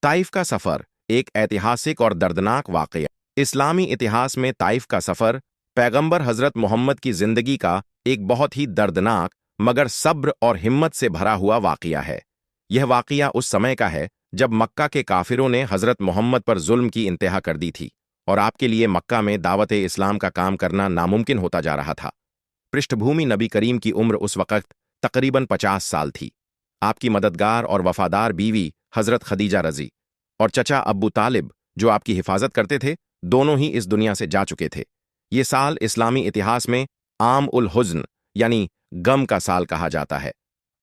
Taif का सफ़र एक ऐतिहासिक और दर्दनाक वाक़या। इस्लामी इतिहास में ताइफ का सफ़र पैगंबर हज़रत मोहम्मद की ज़िंदगी का एक बहुत ही दर्दनाक मगर सब्र और हिम्मत से भरा हुआ वाक़या है। यह वाक़या उस समय का है जब मक्का के काफिरों ने हज़रत मोहम्मद पर जुल्म की इंतहा कर दी थी और आपके लिए मक्का में दावत इस्लाम का काम करना नामुमकिन होता जा रहा था। पृष्ठभूमि नबी करीम की उम्र उस वक़्त तकरीबन 50 साल थी। आपकी मददगार और वफादार बीवी हज़रत खदीजा रज़ी और चचा अब्बू तालिब जो आपकी हिफाजत करते थे, दोनों ही इस दुनिया से जा चुके थे। ये साल इस्लामी इतिहास में आम उल हुज़्न यानी गम का साल कहा जाता है।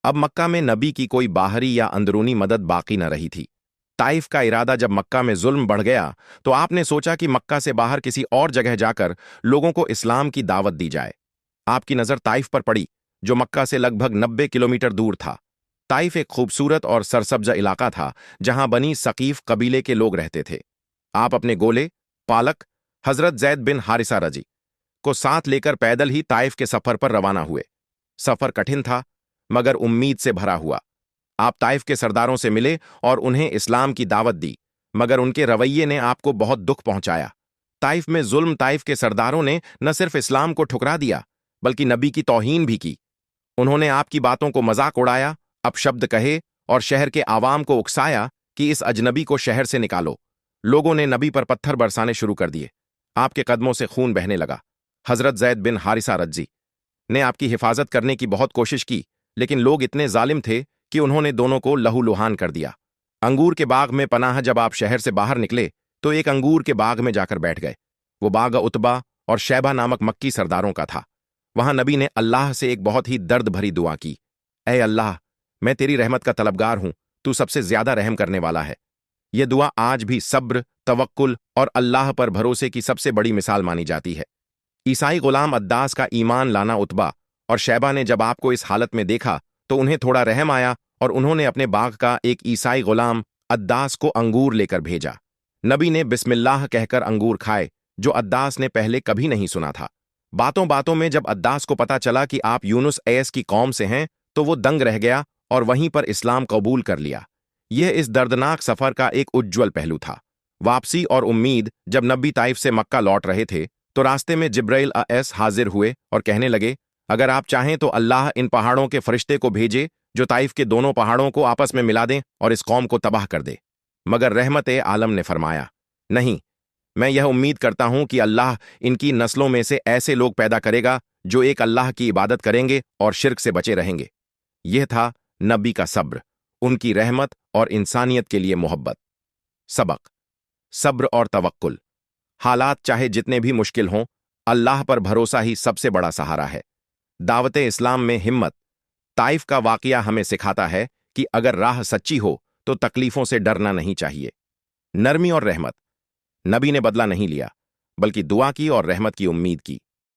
अब मक्का में नबी की कोई बाहरी या अंदरूनी मदद बाकी न रही थी। ताइफ का इरादा जब मक्का में जुल्म बढ़ गया तो आपने सोचा कि मक्का से बाहर किसी और जगह जाकर लोगों को इस्लाम की दावत दी जाए। आपकी नज़र ताइफ पर पड़ी जो मक्का से लगभग 90 किलोमीटर दूर था। ताइफ एक खूबसूरत और सरसब्जा इलाका था जहां बनी सकीफ कबीले के लोग रहते थे। आप अपने गोले पालक हजरत जैद बिन हारिसा रजी को साथ लेकर पैदल ही ताइफ के सफर पर रवाना हुए। सफर कठिन था मगर उम्मीद से भरा हुआ। आप ताइफ के सरदारों से मिले और उन्हें इस्लाम की दावत दी, मगर उनके रवैये ने आपको बहुत दुख पहुंचाया। ताइफ में जुल्म ताइफ के सरदारों ने न सिर्फ इस्लाम को ठुकरा दिया बल्कि नबी की तौहीन भी की। उन्होंने आपकी बातों को मजाक उड़ाया, अपशब्द कहे और शहर के आवाम को उकसाया कि इस अजनबी को शहर से निकालो। लोगों ने नबी पर पत्थर बरसाने शुरू कर दिए। आपके कदमों से खून बहने लगा। हजरत जैद बिन हारिसा रज्जी ने आपकी हिफाजत करने की बहुत कोशिश की, लेकिन लोग इतने जालिम थे कि उन्होंने दोनों को लहूलुहान कर दिया। अंगूर के बाग में पनाह जब आप शहर से बाहर निकले तो एक अंगूर के बाग में जाकर बैठ गए। वो बाग उतबा और शैबा नामक मक्की सरदारों का था। वहां नबी ने अल्लाह से एक बहुत ही दर्द भरी दुआ की। ऐ अल्लाह, मैं तेरी रहमत का तलबगार हूं, तू सबसे ज्यादा रहम करने वाला है। यह दुआ आज भी सब्र, तवक्कुल और अल्लाह पर भरोसे की सबसे बड़ी मिसाल मानी जाती है। ईसाई गुलाम अद्दास का ईमान लाना उतबा और शैबा ने जब आपको इस हालत में देखा तो उन्हें थोड़ा रहम आया और उन्होंने अपने बाग का एक ईसाई गुलाम अद्दास को अंगूर लेकर भेजा। नबी ने बिस्मिल्लाह कहकर अंगूर खाए जो अद्दास ने पहले कभी नहीं सुना था। बातों बातों में जब अद्दास को पता चला कि आप यूनुस ऐस की कौम से हैं तो वो दंग रह गया और वहीं पर इस्लाम कबूल कर लिया। यह इस दर्दनाक सफर का एक उज्ज्वल पहलू था। वापसी और उम्मीद। जब नबी ताइफ से मक्का लौट रहे थे तो रास्ते में जिब्राइल अ.एस हाजिर हुए और कहने लगे, अगर आप चाहें तो अल्लाह इन पहाड़ों के फरिश्ते को भेजे जो ताइफ के दोनों पहाड़ों को आपस में मिला दें और इस कौम को तबाह कर दे। मगर रहमत आलम ने फरमाया, नहीं, मैं यह उम्मीद करता हूं कि अल्लाह इनकी नस्लों में से ऐसे लोग पैदा करेगा जो एक अल्लाह की इबादत करेंगे और शिर्क से बचे रहेंगे। यह था नबी का सब्र, उनकी रहमत और इंसानियत के लिए मोहब्बत। सबक: सब्र और तवक्कुल। हालात चाहे जितने भी मुश्किल हों, अल्लाह पर भरोसा ही सबसे बड़ा सहारा है। दावत इस्लाम में हिम्मत। ताइफ का वाकया हमें सिखाता है कि अगर राह सच्ची हो तो तकलीफों से डरना नहीं चाहिए। नरमी और रहमत। नबी ने बदला नहीं लिया बल्कि दुआ की और रहमत की उम्मीद की।